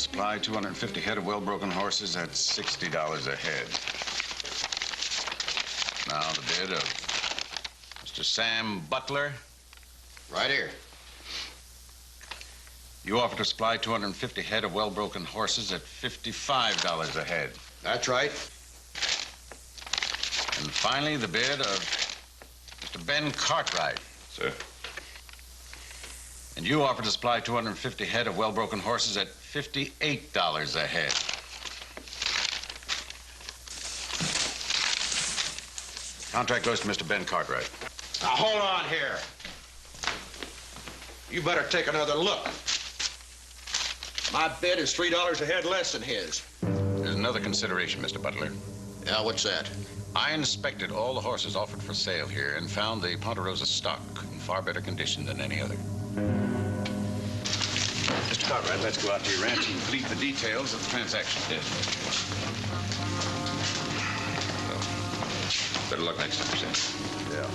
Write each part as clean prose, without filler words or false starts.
supply 250 head of well-broken horses at $60 a head. Now the bid of Mr. Sam Butler. Right here. You offer to supply 250 head of well-broken horses at $55 a head. That's right. And finally, the bid of Mr. Ben Cartwright. Sir. And you offer to supply 250 head of well-broken horses at $58 a head. Contract goes to Mr. Ben Cartwright. Now, hold on here. You better take another look. My bid is $3 a head less than his. There's another consideration, Mr. Butler. Yeah, what's that? I inspected all the horses offered for sale here and found the Ponderosa stock in far better condition than any other. Mr. Cartwright, let's go out to your ranch and complete the details of the transaction. Yes. Well, better luck next time, Sam. Yeah.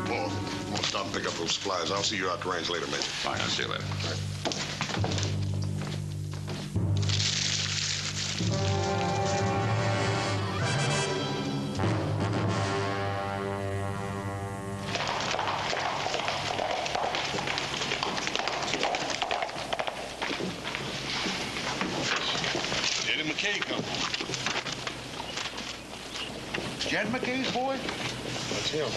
Well, I'm gonna stop and pick up those supplies. I'll see you out the range later, mate. Fine, I'll see you later. All right. Eddie McKay coming. Jed McKay's boy? That's him.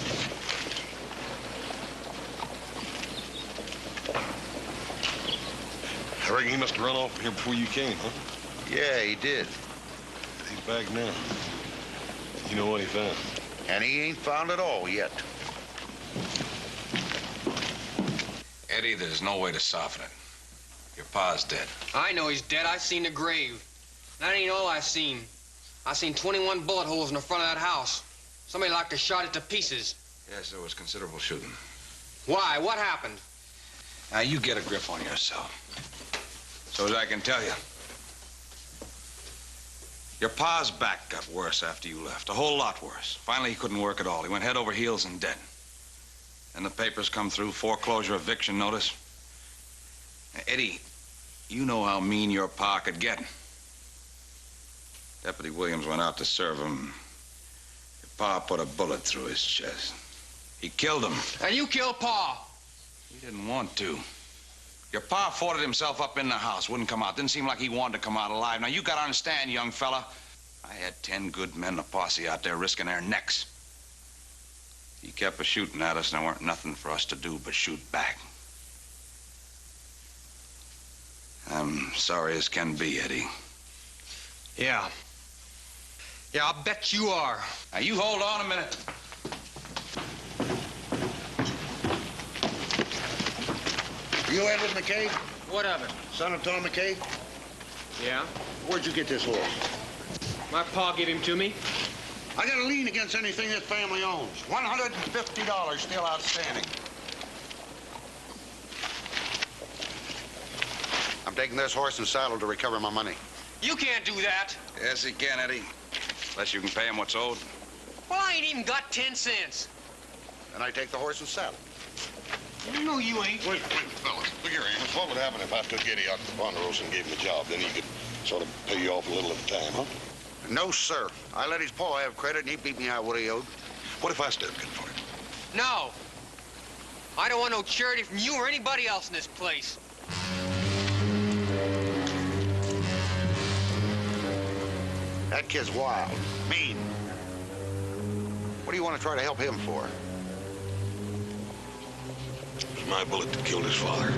I reckon he must have run off here before you came, huh? Yeah, he did. He's back now. You know what he found? And he ain't found it all yet. Eddie, there's no way to soften it. Your pa's dead. I know he's dead. I seen the grave. That ain't all I seen. I seen 21 bullet holes in the front of that house. Somebody like to shot it to pieces. Yes, there was considerable shooting. Why? What happened? Now, you get a grip on yourself. So as I can tell you, your pa's back got worse after you left, a whole lot worse. Finally, he couldn't work at all. He went head over heels and dead. Then the papers come through, foreclosure, eviction notice. Now, Eddie, you know how mean your pa could get. Deputy Williams went out to serve him. Your pa put a bullet through his chest. He killed him. And you killed Pa. He didn't want to. Your pa forted himself up in the house, wouldn't come out. Didn't seem like he wanted to come out alive. Now, you gotta understand, young fella, I had 10 good men in a posse out there risking their necks. He kept a-shooting at us, and there weren't nothing for us to do but shoot back. I'm sorry as can be, Eddie. Yeah. Yeah, I'll bet you are. Now, you hold on a minute. Are you Edward McKay? What of it? Son of Tom McKay? Yeah? Where'd you get this horse? My pa gave him to me. I got a lien against anything this family owns. $150 still outstanding. I'm taking this horse and saddle to recover my money. You can't do that. Yes, he can, Eddie. Unless you can pay him what's owed. Well, I ain't even got 10 cents. And I take the horse and saddle. No, you ain't. Wait, fellas. Look here, Amos. What would happen if I took Eddie out to Ponderosa and gave him a job? Then he could sort of pay you off a little at a time, huh? No, sir. I let his paw have credit, and he beat me out what he owed. What if I stepped in for him? No. I don't want no charity from you or anybody else in this place. That kid's wild, mean. What do you want to try to help him for? It was my bullet that killed his father.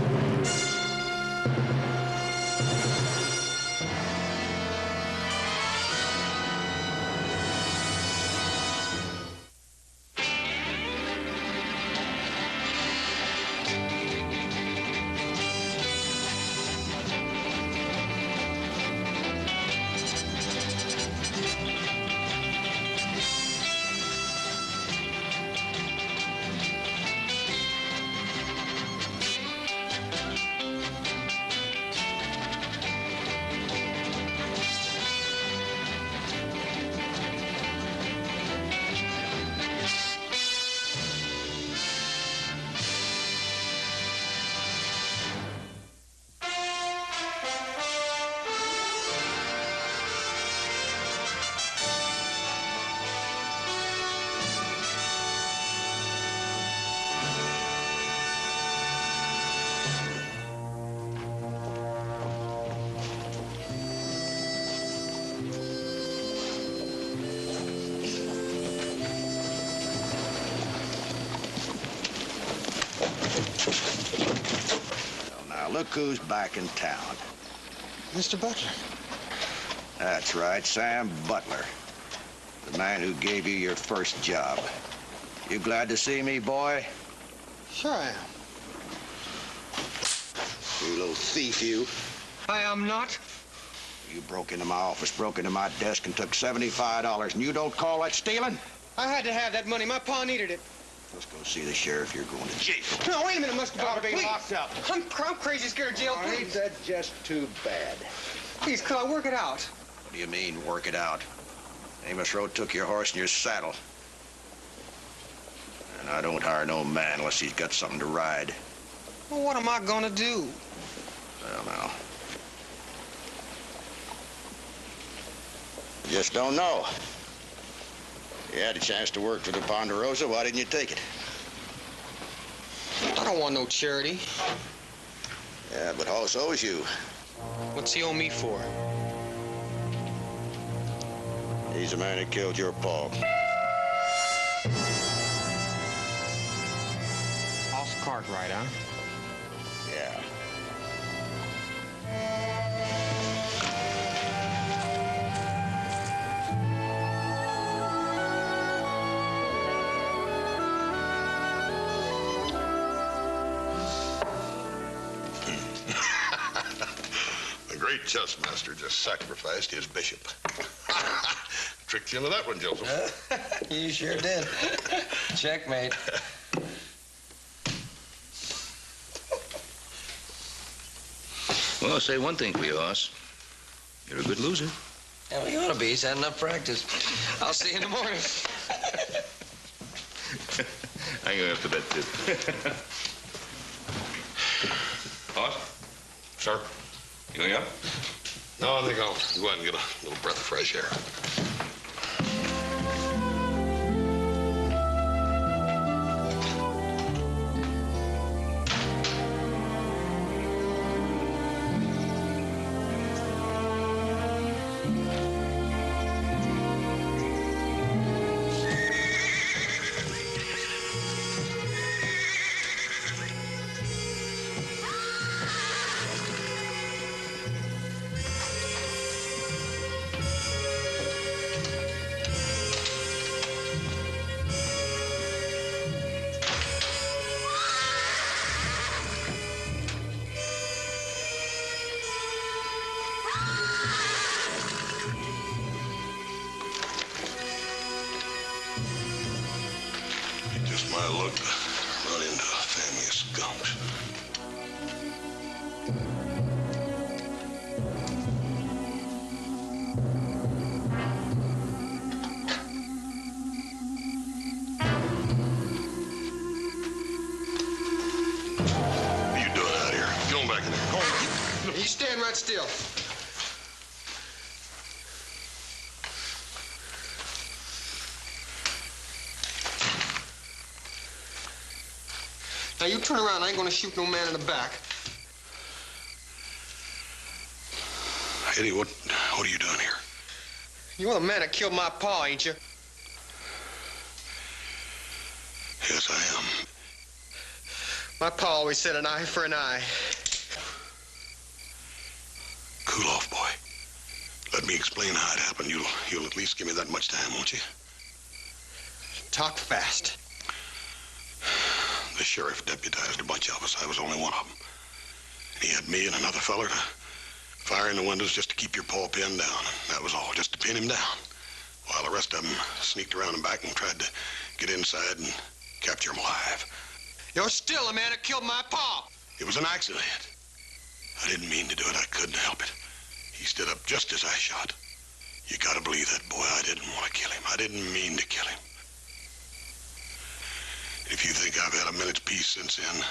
Well, now, look who's back in town. Mr. Butler. That's right, Sam Butler. The man who gave you your first job. You glad to see me, boy? Sure I am. You little thief, you. I am not. You broke into my office, broke into my desk, and took $75, and you don't call that stealing? I had to have that money. My pa needed it. Let's go see the sheriff. You're going to jail. No, wait a minute, Mr. Butler, be please. locked up. I'm crazy scared of jail, Ain't please. that just too bad? Please, could I work it out? What do you mean, work it out? Amos Road took your horse and your saddle. And I don't hire no man unless he's got something to ride. Well, what am I gonna do? Well, now. Just don't know. You had a chance to work for the Ponderosa. Why didn't you take it? I don't want no charity. Yeah, but Hoss owes you. What's he owe me for? He's the man who killed your pa. Hoss Cartwright, huh? Yeah. The great chess master just sacrificed his bishop. Tricked you into that one, Joseph. You sure did. Checkmate. Well, I'll say one thing for you, Hoss. You're a good loser. Yeah, well, you ought to be. He's had enough practice. I'll see you in the morning. I'm going after that, too. Hoss? Sir? You going up? No, I think I'll go ahead and get a little breath of fresh air. Just my luck to run into a family of skunks. What are you doing out here? Get on back in there. Go on. You stand right still. Now, you turn around. I ain't gonna shoot no man in the back. Eddie, what are you doing here? You're the man that killed my pa, ain't you? Yes, I am. My pa always said an eye for an eye. Cool off, boy. Let me explain how it happened. You'll at least give me that much time, won't you? Talk fast. The sheriff deputized a bunch of us. I was only one of them. And he had me and another feller to fire in the windows just to keep your paw pinned down. That was all, just to pin him down. While the rest of them sneaked around and back and tried to get inside and capture him alive. You're still the man that killed my pa. It was an accident. I didn't mean to do it. I couldn't help it. He stood up just as I shot. You gotta believe that, boy. I didn't want to kill him. I didn't mean to kill him. If you think I've had a minute's peace since then,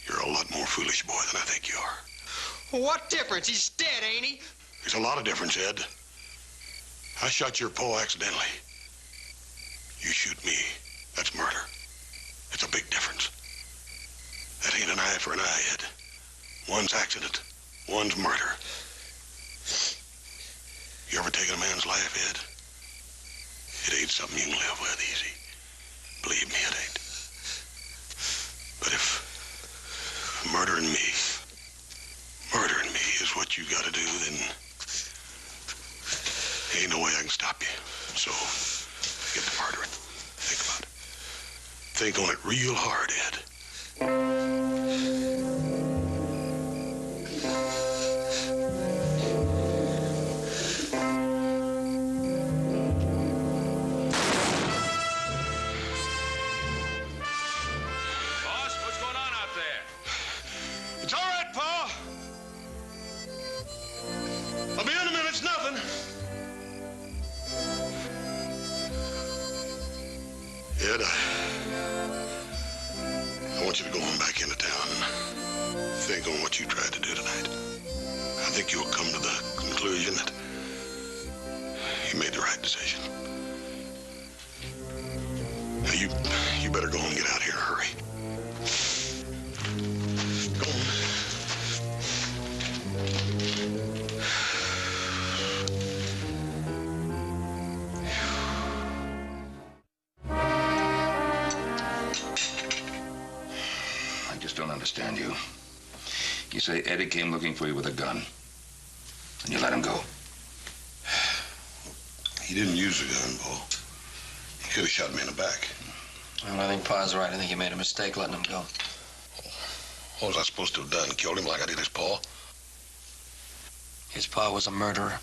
you're a lot more foolish, boy, than I think you are. What difference? He's dead, ain't he? There's a lot of difference, Ed. I shot your paw accidentally. You shoot me. That's murder. It's a big difference. That ain't an eye for an eye, Ed. One's accident. One's murder. You ever taken a man's life, Ed? It ain't something you can live with easy. Believe me, it ain't. But if Murdering me. Murdering me is what you gotta do, then ain't no way I can stop you. So, get to murdering. Think about it. Think on it real hard, Ed. Boss, what's going on out there? It's all right, Pa. I'll be in a minute. It's nothing. Ed, I want you to go on back into town and think on what you tried to do tonight. I think you'll come to the conclusion that you made the right decision. Now, you better go and get out of here in a hurry. Go on. I just don't understand you. You say Eddie came looking for you with a gun, and you let him go. He didn't use a gun, Paul. He could have shot me in the back. Well, I think Pa's right. I think you made a mistake letting him go. What was I supposed to have done? Killed him like I did his pa? His pa was a murderer.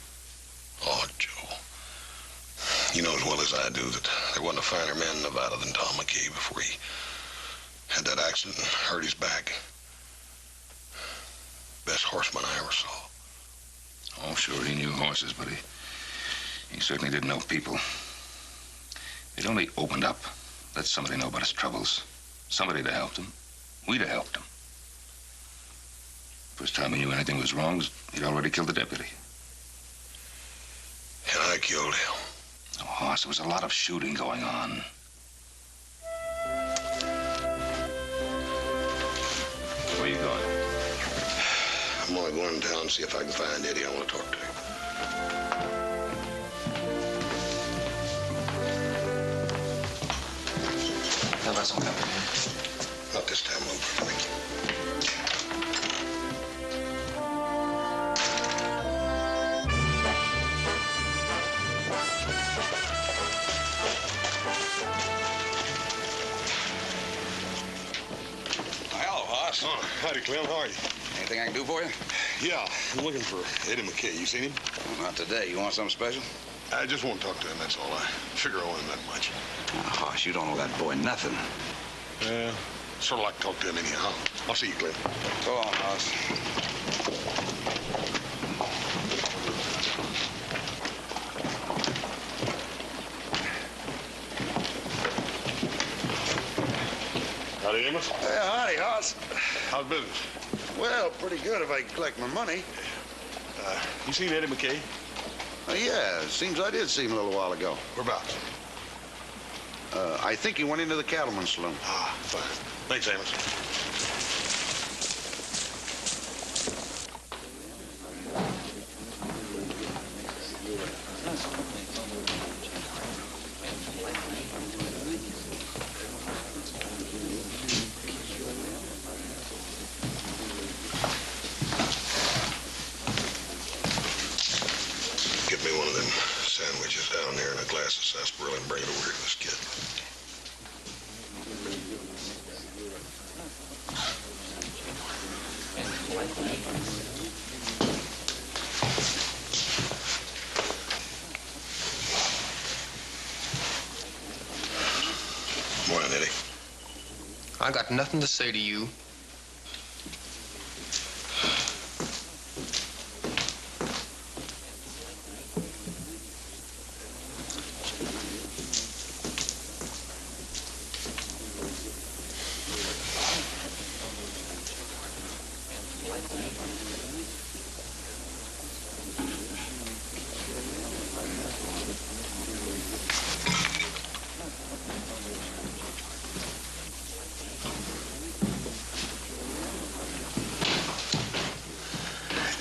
Oh, Joe. You know as well as I do that there wasn't a finer man in Nevada than Tom McKay before he had that accident and hurt his back. Best horseman I ever saw. Oh, sure, he knew horses, but he certainly didn't know people. He'd only opened up, let somebody know about his troubles. Somebody to help him. We'd have helped him. First time he knew anything was wrong, he'd already killed the deputy. And I killed him. Oh, Hoss, there was a lot of shooting going on. Where you going? I'm only going to town and see if I can find Eddie. I want to talk to him. Now let some company. Not this time, Luke. Thank you. Hello, Hoss. Oh, howdy, Clem. How are you? Anything I can do for you? Yeah, I'm looking for Eddie McKay. You seen him? Well, not today. You want something special? I just want to talk to him, that's all. I figure I owe him that much. Hoss, you don't owe that boy nothing. Yeah, sort of like to talk to him anyhow. I'll see you, Clem. Go on, Hoss. Howdy, Amos. Hey, howdy, Hoss. How's business? Well, pretty good if I can collect my money. You seen Eddie McKay? Yeah, it seems I did see him a little while ago. Whereabouts? I think he went into the cattleman's saloon. Ah, fine. Thanks, Amos. Get me one of them sandwiches down there and a glass of sarsaparilla and bring it over here to this kid. Morning, Eddie. I got nothing to say to you.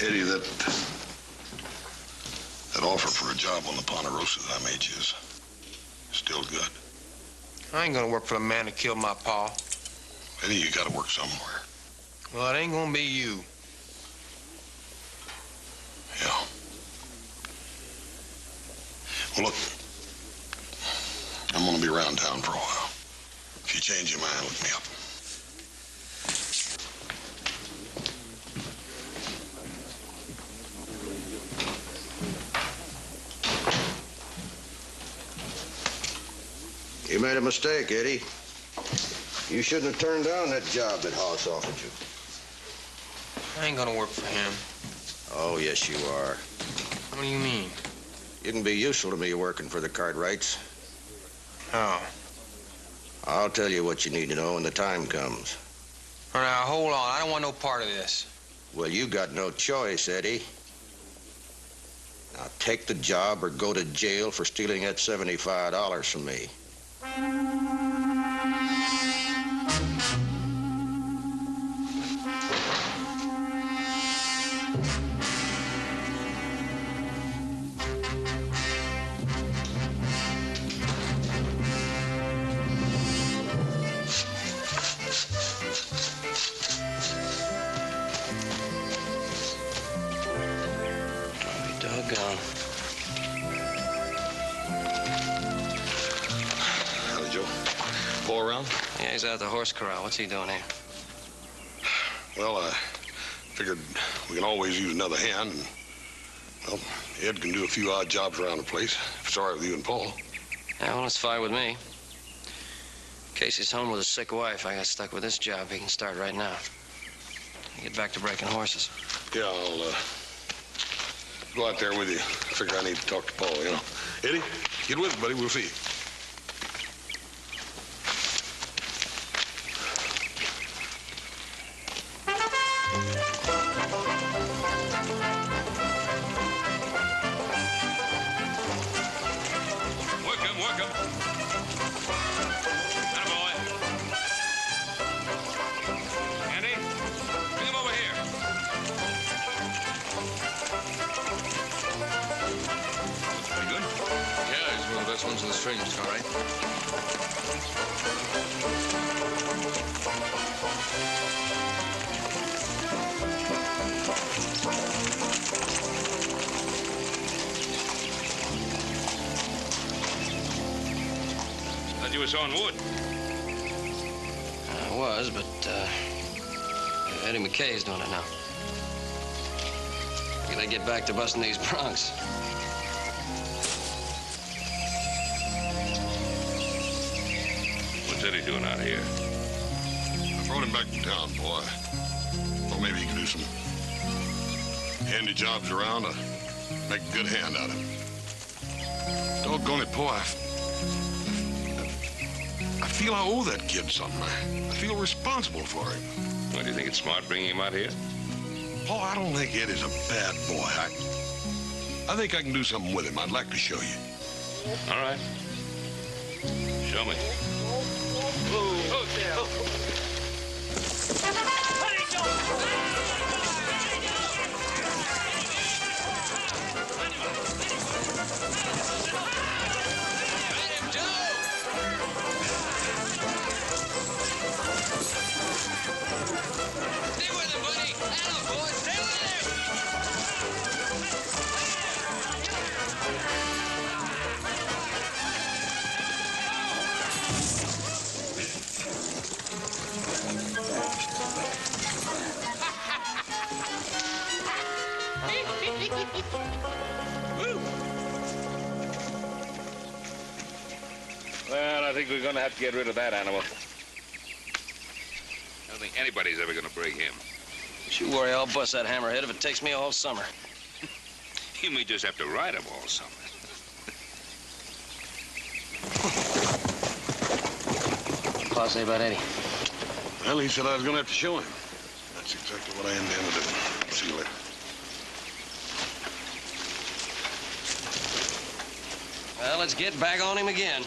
Eddie, that offer for a job on the Ponderosa that I made you is still good. I ain't gonna work for the man who killed my pa. Eddie, you gotta work somewhere. Well, it ain't gonna be you. Yeah. Well, look, I'm gonna be around town for a while. If you change your mind, look me up. You made a mistake, Eddie. You shouldn't have turned down that job that Hoss offered you. I ain't gonna work for him. Oh, yes, you are. What do you mean? You can be useful to me working for the Cartwrights. Oh. I'll tell you what you need to know when the time comes. Now, hold on. I don't want no part of this. Well, you got no choice, Eddie. Now, take the job or go to jail for stealing that $75 from me. Doggone. Howdy, Joe. Paul around? Yeah, he's out at the horse corral. What's he doing here? Well, I figured we can always use another hand. And, well, Ed can do a few odd jobs around the place, if it's all right with you and Paul. Yeah, well, it's fine with me. Casey's home with a sick wife. I got stuck with this job. He can start right now. Get back to breaking horses. Yeah, I'll go out there with you. I figure I need to talk to Paul, you know. Eddie, get with us, buddy. We'll see you. Work him. Attaboy. Andy, bring him over here. Looks pretty good. Yeah, he's one of the best ones in the string. All right. You were sawing wood. I was, but Eddie McKay's doing it now. I gotta get back to busting these broncs. What's Eddie doing out here? I brought him back to town, boy. Well, maybe he can do some handy jobs around to make a good hand out of him. Doggone it, boy. I feel I owe that kid something. I feel responsible for him. Why, do you think it's smart bringing him out here? Paul, I don't think Ed is a bad boy. I think I can do something with him. I'd like to show you. All right. Show me. Well, I think we're going to have to get rid of that animal. I don't think anybody's ever going to break him. Don't you worry, I'll bust that hammerhead if it takes me all summer. You may just have to ride him all summer. What'd Paul say about Eddie? Well, he said I was going to have to show him. That's exactly what I intend to do. See you later. Well, let's get back on him again.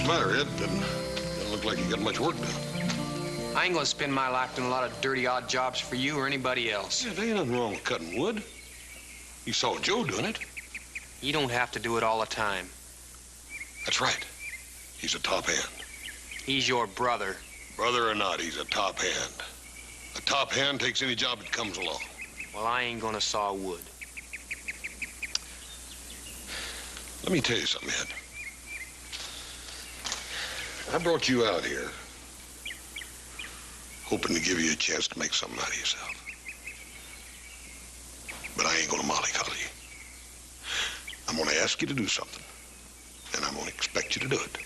the matter, Ed? Doesn't look like you got much work done. I ain't gonna spend my life doing a lot of dirty, odd jobs for you or anybody else. Yeah, there ain't nothing wrong with cutting wood. You saw Joe doing it. You don't have to do it all the time. That's right. He's a top hand. He's your brother. Brother or not, he's a top hand. A top hand takes any job that comes along. Well, I ain't gonna saw wood. Let me tell you something, Ed. I brought you out here hoping to give you a chance to make something out of yourself. But I ain't gonna mollycoddle you. I'm gonna ask you to do something, and I'm gonna expect you to do it.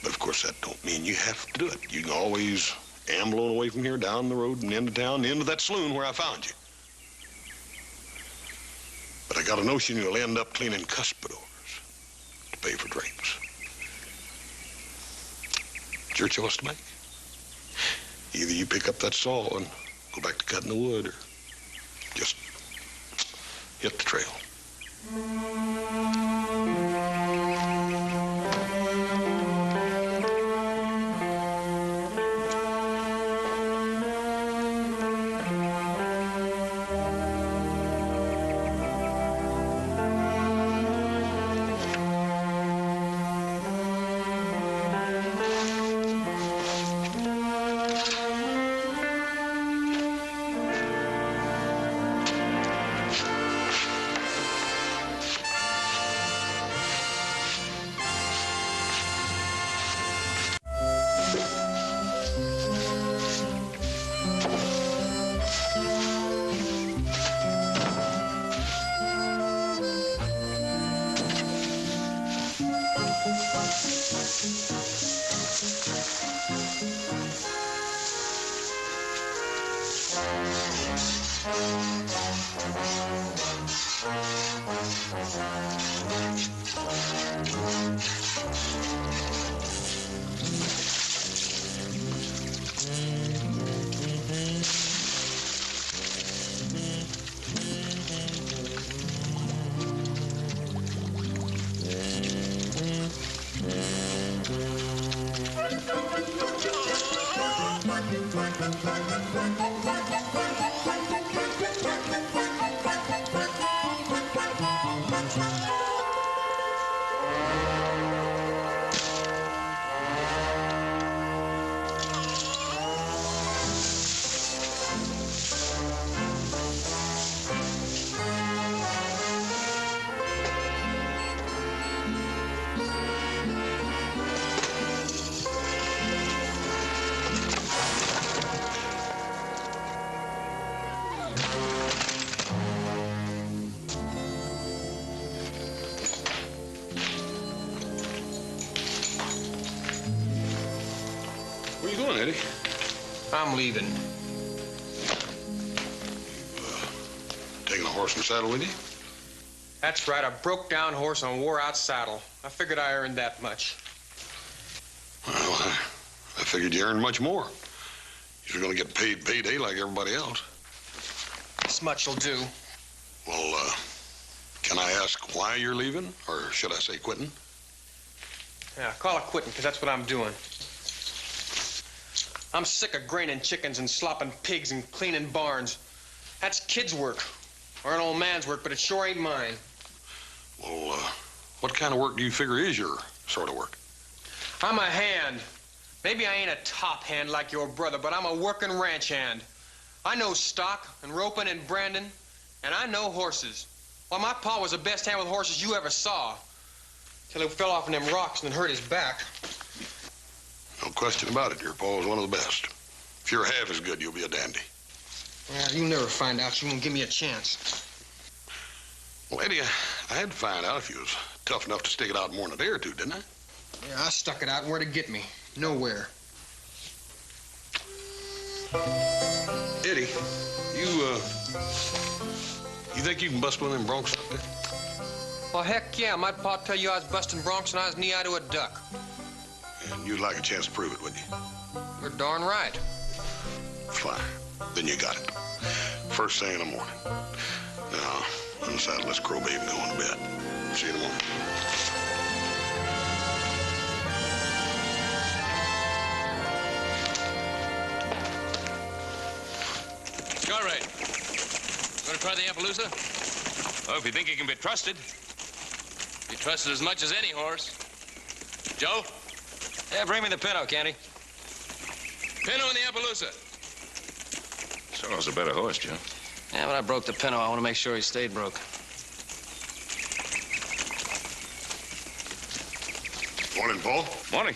But of course, that don't mean you have to do it. You can always amble on away from here, down the road and into town, into that saloon where I found you. But I got a notion you'll end up cleaning cuspidors to pay for drinks. It's your choice to make. Either you pick up that saw and go back to cutting the wood, or just hit the trail. Where you going, Eddie? I'm leaving. Taking a horse and saddle with you? That's right, a broke-down horse on a wore-out saddle. I figured I earned that much. Well, I figured you earned much more. You're going to get paid payday like everybody else. This much'll do. Well, can I ask why you're leaving? Or should I say quitting? Yeah, call it quitting, because that's what I'm doing. I'm sick of graining chickens and slopping pigs and cleaning barns. That's kids' work, or an old man's work, but it sure ain't mine. Well, what kind of work do you figure is your sort of work? I'm a hand. Maybe I ain't a top hand like your brother, but I'm a working ranch hand. I know stock and roping and branding, and I know horses. Well, my pa was the best hand with horses you ever saw, till he fell off in them rocks and hurt his back. No question about it. Your pa was one of the best. If you're half as good, you'll be a dandy. Yeah, you'll never find out. You won't give me a chance. Well, Eddie, I had to find out if you was tough enough to stick it out more than a day or two, didn't I? Yeah, I stuck it out. Where'd it get me? Nowhere. Eddie, you think you can bust one of them broncs out there? Well, heck yeah. My pa tell you I was busting broncs and I was knee-high to a duck. And you'd like a chance to prove it, wouldn't you? You're darn right. Fine. Then you got it. First thing in the morning. Now, unsaddle this crow baby and go on to bed. See you in the morning. Want to try the Appaloosa? Oh, if you think you can be trusted. Be trusted as much as any horse. Joe? Yeah, bring me the pinto, Candy. Pinto in the Appaloosa. Sorrel's a better horse, Joe. Yeah, but I broke the pinto. I want to make sure he stayed broke. Morning, Paul. Morning.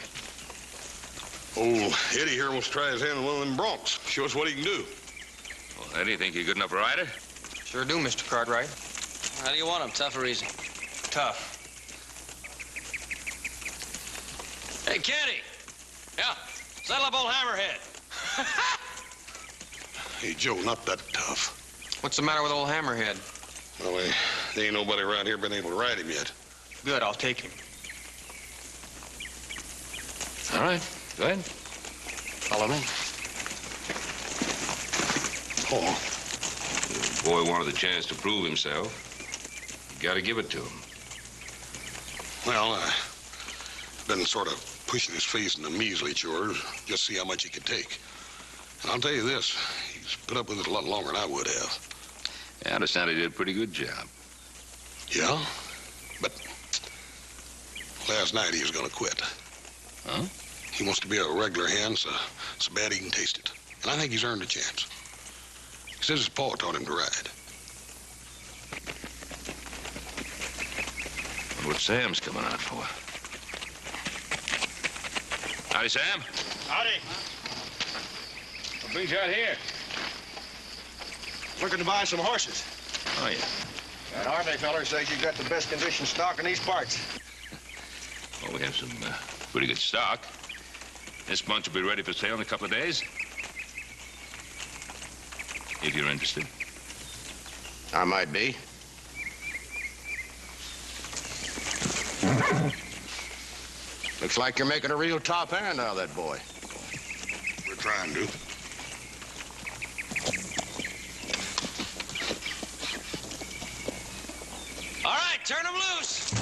Old Eddie here wants to try his hand on one of them broncs. Show us what he can do. Well, Eddie, think you're a good enough rider? Sure do, Mr. Cartwright. How do you want him, tough or easy? Tough. Hey, Candy. Yeah, settle up old Hammerhead. Hey, Joe, not that tough. What's the matter with old Hammerhead? Well, there ain't nobody around here been able to ride him yet. Good, I'll take him. All right, go ahead. Follow me. Paul, The boy wanted the chance to prove himself. You gotta give it to him. well, I've been sort of pushing his face in the measly chores, just see how much he could take. And I'll tell you this, he's put up with it a lot longer than I would have. Yeah, I understand he did a pretty good job. Yeah? But last night he was gonna quit. Huh? He wants to be a regular hen, so bad he can taste it. And I think he's earned a chance. He says his pa taught him to ride. Wonder what Sam's coming out for. Howdy, Sam. Howdy. What brings you out here? Looking to buy some horses. Oh, yeah. That Harvey feller says you got the best condition stock in these parts. Well, we have some pretty good stock. This bunch will be ready for sale in a couple of days. If you're interested. I might be. Looks like you're making a real top hand out of that boy. We're trying to. All right, turn him loose.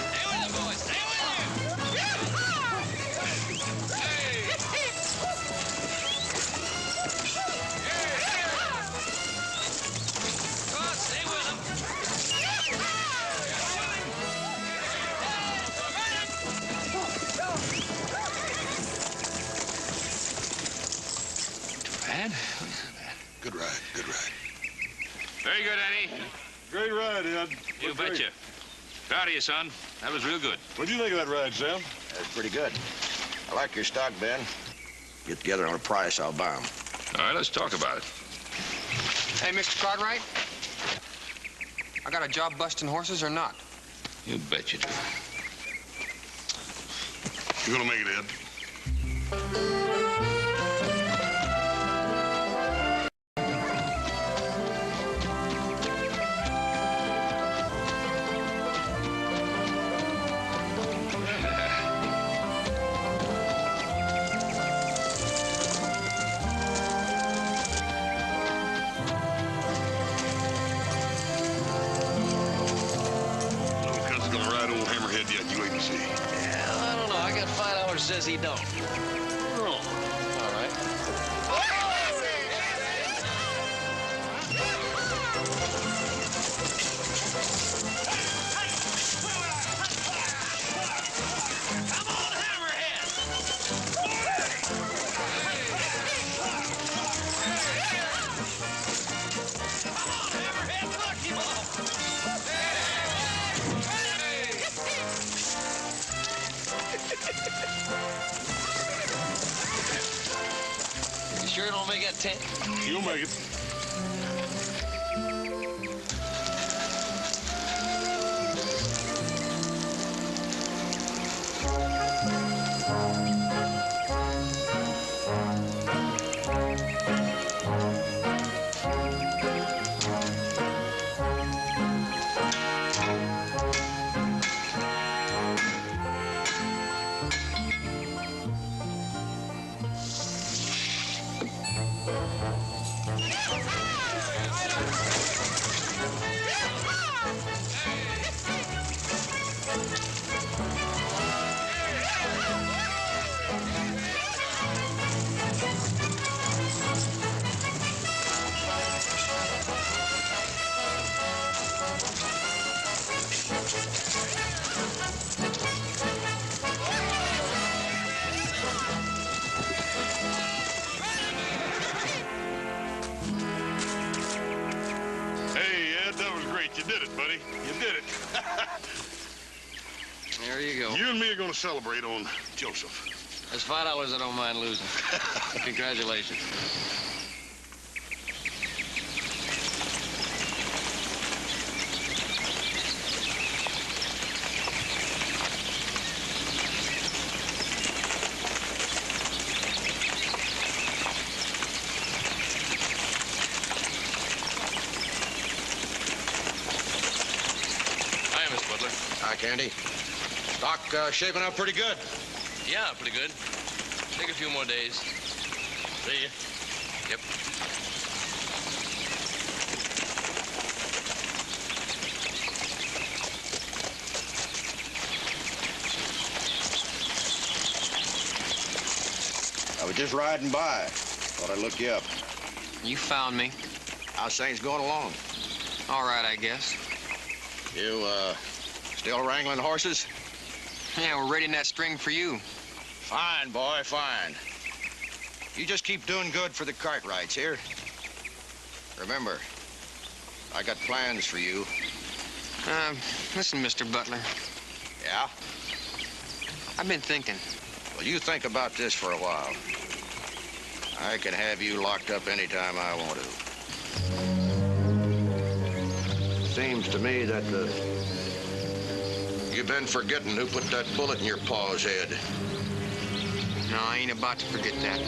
Stay with him, boys. Stay with him. Come on, stay with him. Bad? Good ride, good ride. Very good, Eddie. Great ride, Ed. You betcha. Proud of you, son. That was real good. What'd you think of that ride, Sam? That's pretty good. I like your stock, Ben. Get together on a price, I'll buy 'em. All right, let's talk about it. Hey, Mr. Cartwright. I got a job busting horses or not? You bet you do. You're gonna make it, Ed. Little cousin's gonna ride old Hammerhead yet. You wait and see. Yeah, I don't know. I got 5 hours says he don't. Oh. All right. You sure don't make that 10? You'll make it. Hey, Ed, that was great. You did it, buddy. You did it. There you go. You and me are going to celebrate on Joseph. That's $5 I don't mind losing. Congratulations. Hi, Miss Butler. Hi, Candy. Doc shaping up pretty good. Yeah, pretty good. Take a few more days. See you. Yep. I was just riding by. Thought I'd look you up. You found me. How's things going along? All right, I guess. You, still wrangling horses? Yeah, we're raiding that string for you. Fine, boy, fine. You just keep doing good for the Cartwrights here. Remember, I got plans for you. Listen, Mr. Butler, Yeah? I've been thinking. Well, you think about this for a while. I can have you locked up anytime I want to. Seems to me that you've been forgetting who put that bullet in your paw's head. No, I ain't about to forget that.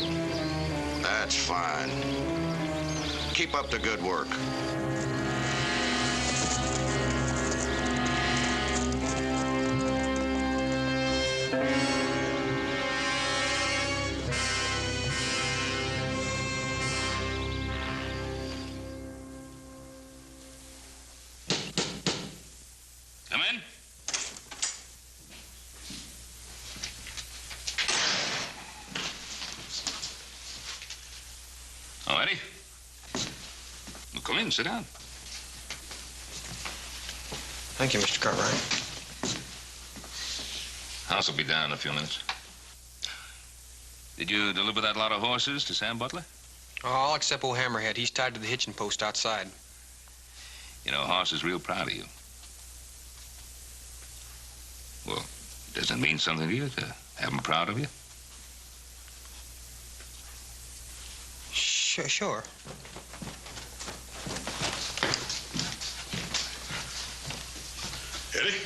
That's fine. Keep up the good work. Come in. Oh, Eddie. Well, come in, sit down. Thank you, Mr. Cartwright. House will be down in a few minutes. Did you deliver that lot of horses to Sam Butler? Oh, all except old Hammerhead. He's tied to the hitching post outside. You know, Hoss is real proud of you. Well, does it mean something to you to have him proud of you? Sure. Eddie?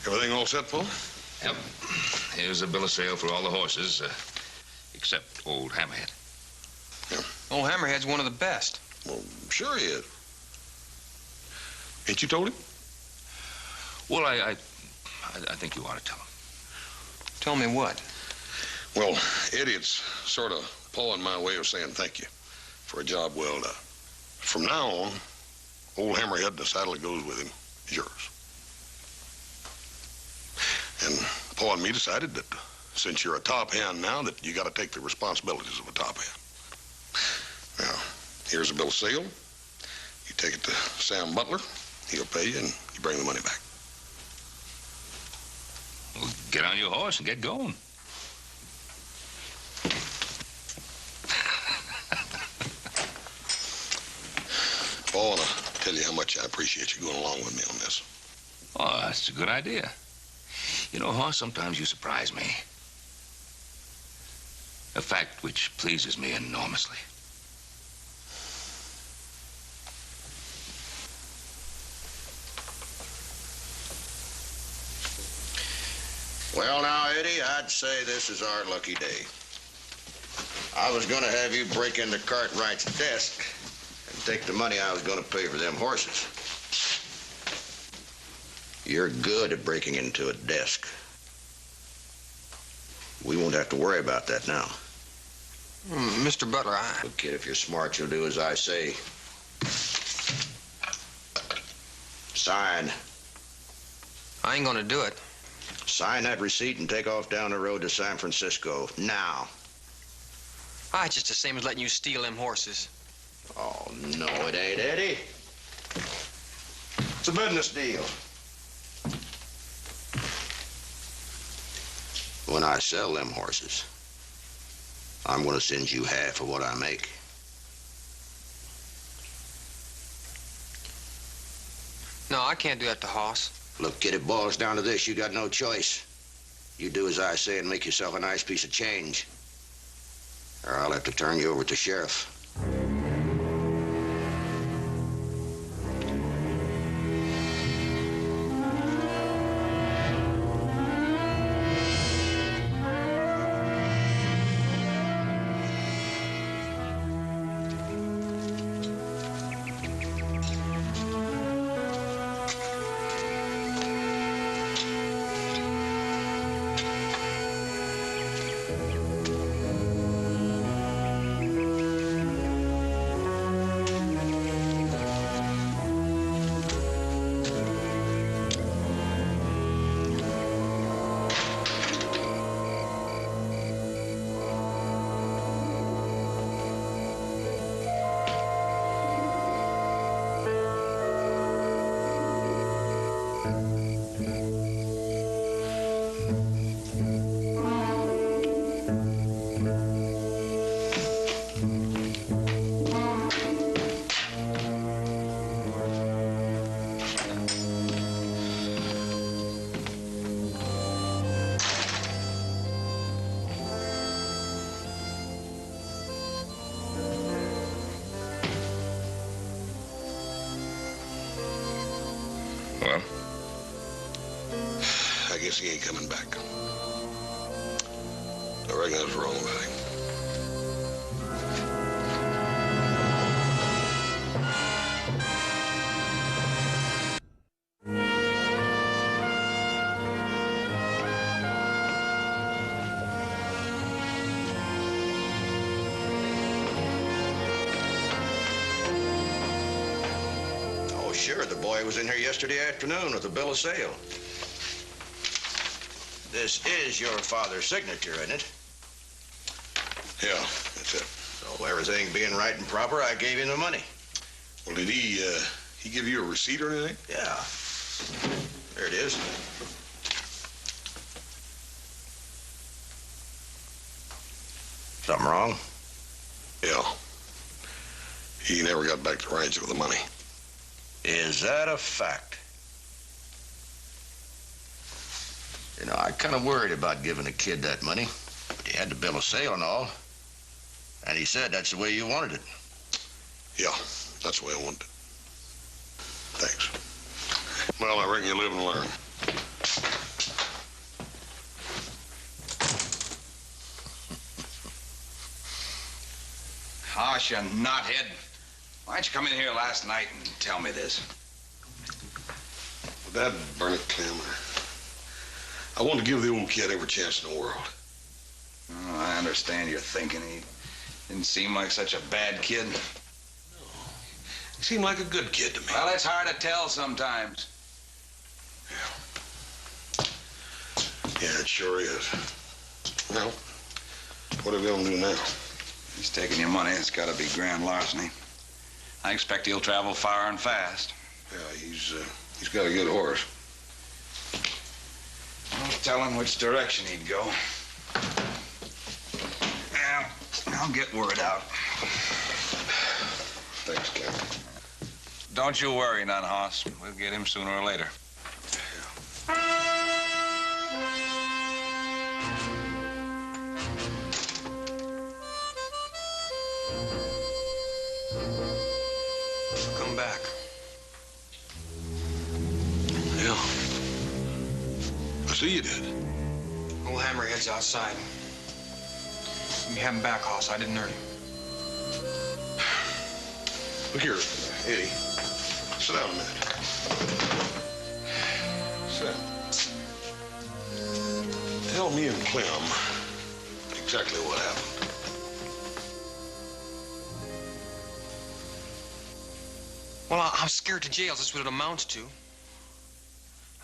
Everything all set, Paul? Yep. Here's a bill of sale for all the horses, except old Hammerhead. Old Hammerhead's one of the best. Well, sure he is. Ain't you told him? Well, I think you ought to tell him. Tell me what? Well, Eddie, it's sort of Paul and my way of saying thank you for a job well done. From now on, old Hammerhead and the saddle that goes with him is yours. And Paul and me decided that since you're a top hand now, that you got to take the responsibilities of a top hand. Now, here's a bill of sale. You take it to Sam Butler. He'll pay you, and you bring the money back. Well, get on your horse and get going. Paul, I want to tell you how much I appreciate you going along with me on this. Oh, that's a good idea. You know, Hoss, sometimes you surprise me. A fact which pleases me enormously. Well, now, Eddie, I'd say this is our lucky day. I was going to have you break into Cartwright's desk and take the money I was going to pay for them horses. You're good at breaking into a desk. We won't have to worry about that now. Mr. Butler, Look, kid, if you're smart, you'll do as I say. Sign. I ain't gonna do it. Sign that receipt and take off down the road to San Francisco. Now. Ah, it's just the same as letting you steal them horses. Oh, no, it ain't, Eddie. It's a business deal. When I sell them horses, I'm gonna send you half of what I make. No, I can't do that to Hoss. Look, kid, it boils down to this. You got no choice. You do as I say and make yourself a nice piece of change. Or I'll have to turn you over to sheriff. Well? I guess he ain't coming back. I reckon I was wrong about him. Oh, sure. The boy was in here yesterday afternoon with a bill of sale. This is your father's signature, isn't it? Yeah, that's it. So everything being right and proper, I gave him the money. Well, did he give you a receipt or anything? Yeah. There it is. Something wrong? Yeah. He never got back to the ranch with the money. Is that a fact? You know, I kind of worried about giving a kid that money. But he had the bill of sale and all. And he said that's the way you wanted it. Yeah, that's the way I wanted it. Thanks. Well, I reckon you live and learn. Gosh, you knothead. Why'd you come in here last night and tell me this? That burn it, Clem. I want to give the old kid every chance in the world. Oh, I understand your thinking. He didn't seem like such a bad kid. No. He seemed like a good kid to me. Well, it's hard to tell sometimes. Yeah. Yeah, it sure is. Well, what are we gonna do now? He's taking your money. It's got to be grand larceny. I expect he'll travel far and fast. Yeah, he's got a good horse. I'll tell him which direction he'd go. Yeah, I'll get word out. Thanks, Clem. Don't you worry none, Hoss. We'll get him sooner or later. Come back. Yeah. I see you did. Old Hammerhead's outside. Let me have him back, Hoss. I didn't hurt him. Look here, Eddie. Sit down a minute. Sit down. Tell me and Clem exactly what happened. Well, I'm scared to jail. That's what it amounts to.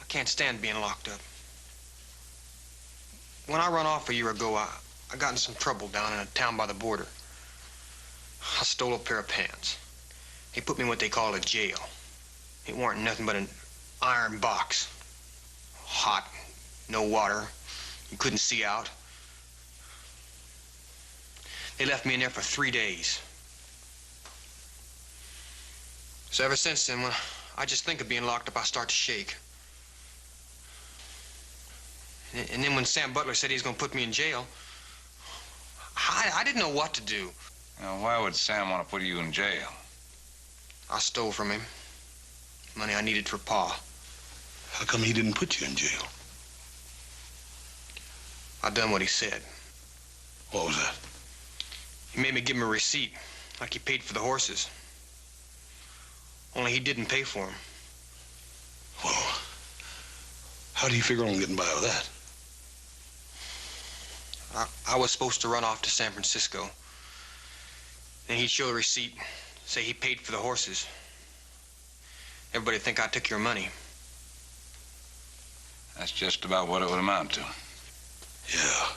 I can't stand being locked up. When I run off a year ago, I got in some trouble down in a town by the border. I stole a pair of pants. They put me in what they call a jail. It weren't nothing but an iron box. Hot, no water. You couldn't see out. They left me in there for 3 days. So ever since then, when I just think of being locked up, I start to shake. And then when Sam Butler said he was going to put me in jail, I didn't know what to do. Now, why would Sam want to put you in jail? I stole from him money I needed for Pa. How come he didn't put you in jail? I done what he said. What was that? He made me give him a receipt, like he paid for the horses. Only he didn't pay for them. Well, how do you figure on getting by with that? I was supposed to run off to San Francisco. Then he'd show the receipt, say he paid for the horses. Everybody'd think I took your money. That's just about what it would amount to. Yeah.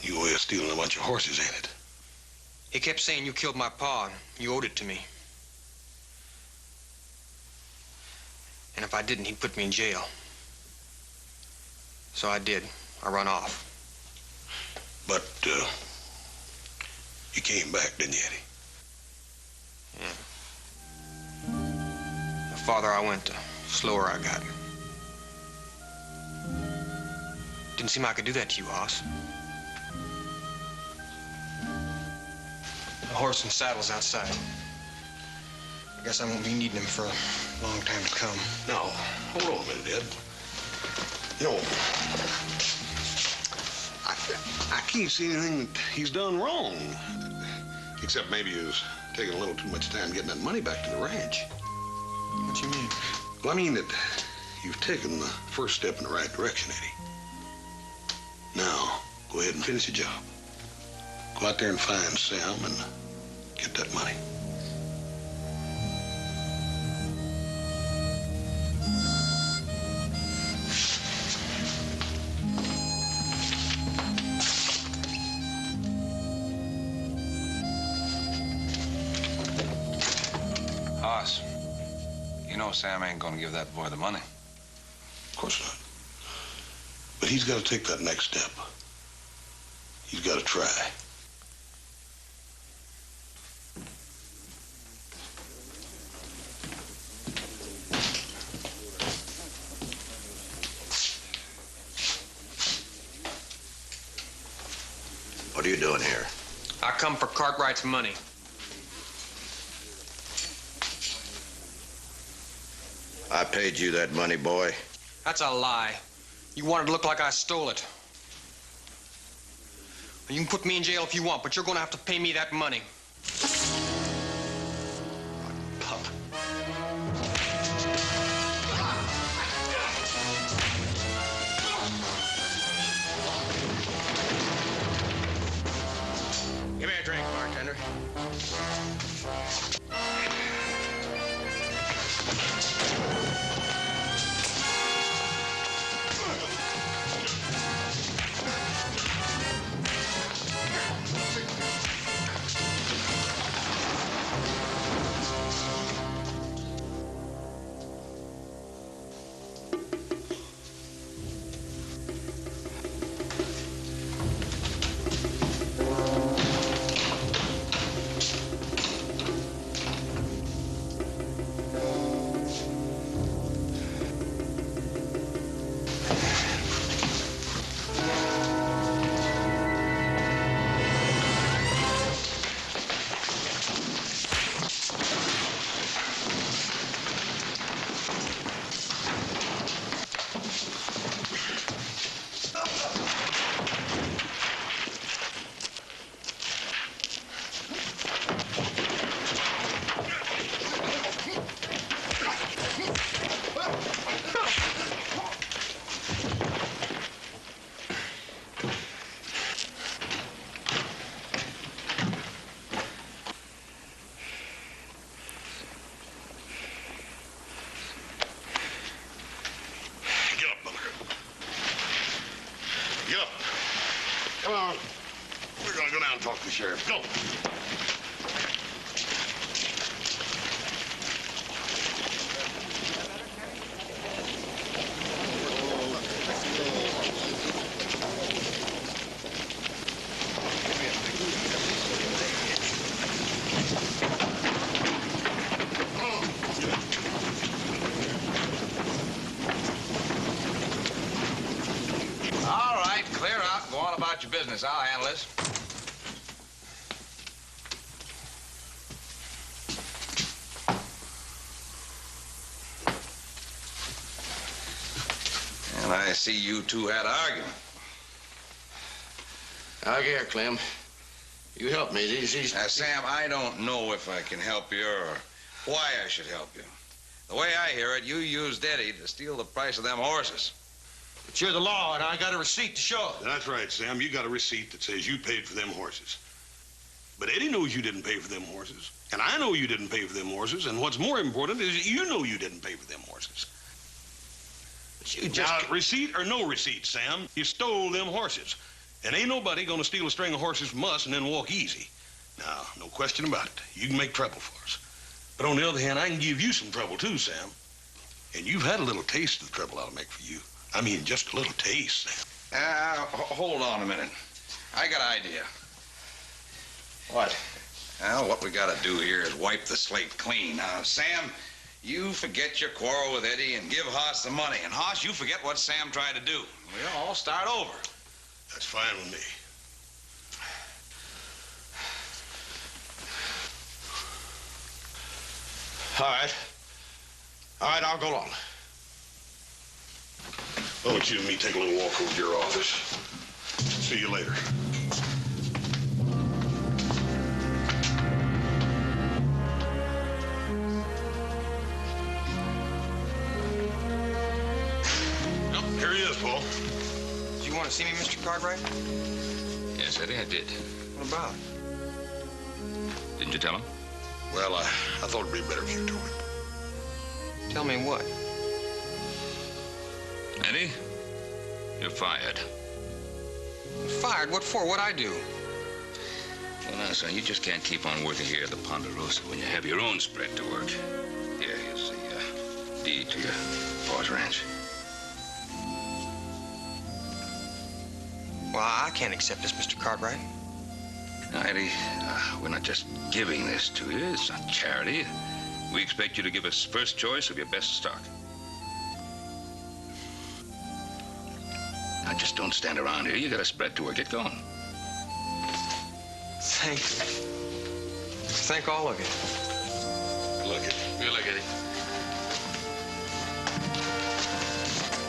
Your way of stealing a bunch of horses, ain't it? He kept saying you killed my pa and you owed it to me. And if I didn't, he'd put me in jail. So I did. I run off. But, you came back, didn't you, Eddie? Yeah. The farther I went, the slower I got. Didn't seem like I could do that to you, Hoss. The horse and saddle's outside. I guess I won't be needing him for a long time to come. Now, hold on a minute, Ed. You know, I can't see anything that he's done wrong. Except maybe he was taking a little too much time getting that money back to the ranch. What you mean? Well, I mean that you've taken the first step in the right direction, Eddie. Now, go ahead and finish the job. Go out there and find Sam and get that money. Hoss, you know Sam ain't gonna give that boy the money. Of course not. But he's got to take that next step. He's got to try. What are you doing here? I come for Cartwright's money. I paid you that money, boy. That's a lie. You wanted to look like I stole it. You can put me in jail if you want, but you're going to have to pay me that money. Pup. Give me a drink, bartender. get up. Come on. We're gonna go down and talk to the sheriff. Go. All right, clear out. Go on about your business. I'll handle this. And I see you two had an argument. Now, here, Clem. You help me. These... Now, Sam, I don't know if I can help you or why I should help you. The way I hear it, you used Eddie to steal the price of them horses. But you're the law, and I got a receipt to show it. That's right, Sam. You got a receipt that says you paid for them horses. But Eddie knows you didn't pay for them horses. And I know you didn't pay for them horses. And what's more important is you know you didn't pay for them horses. But you just... Now, receipt or no receipt, Sam, you stole them horses. And ain't nobody gonna steal a string of horses from us and then walk easy. Now, no question about it. You can make trouble for us. But on the other hand, I can give you some trouble too, Sam. And you've had a little taste of the trouble I'll make for you. I mean, just a little taste, Sam. Hold on a minute. I got an idea. What? Well, what we gotta do here is wipe the slate clean. Sam, you forget your quarrel with Eddie and give Hoss the money. And Hoss, you forget what Sam tried to do. We all start over. That's fine with me. All right. All right, I'll go along. Why don't you and me take a little walk over to your office? See you later. Yep, here he is, Paul. Do you want to see me, Mr. Cartwright? Yes, Eddie, I did. What about? Didn't you tell him? Well, I thought it'd be better if you told him. Tell me what? Eddie, you're fired. Fired? What for? What'd I do? Well, now, son, you just can't keep on working here at the Ponderosa when you have your own spread to work. Here, here's the deed to your pa's ranch. Well, I can't accept this, Mr. Cartwright. Now, Eddie, we're not just giving this to you. It's not charity. We expect you to give us first choice of your best stock. Now, just don't stand around here. You got a spread to work. Get going. Thank all of you. Good luck, Eddie. Good luck, Eddie.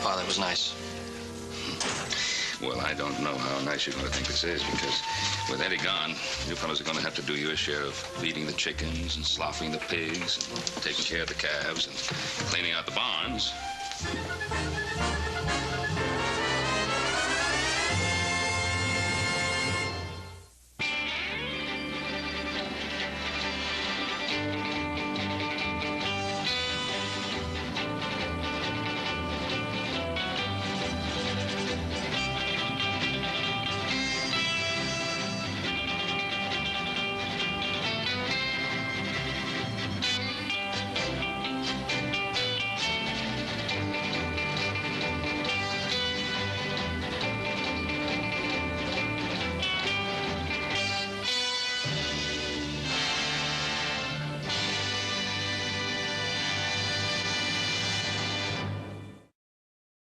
Pa, that was nice. Well, I don't know how nice you're going to think this is, because with Eddie gone, you fellas are going to have to do your share of feeding the chickens and sloughing the pigs and taking care of the calves and cleaning out the barns.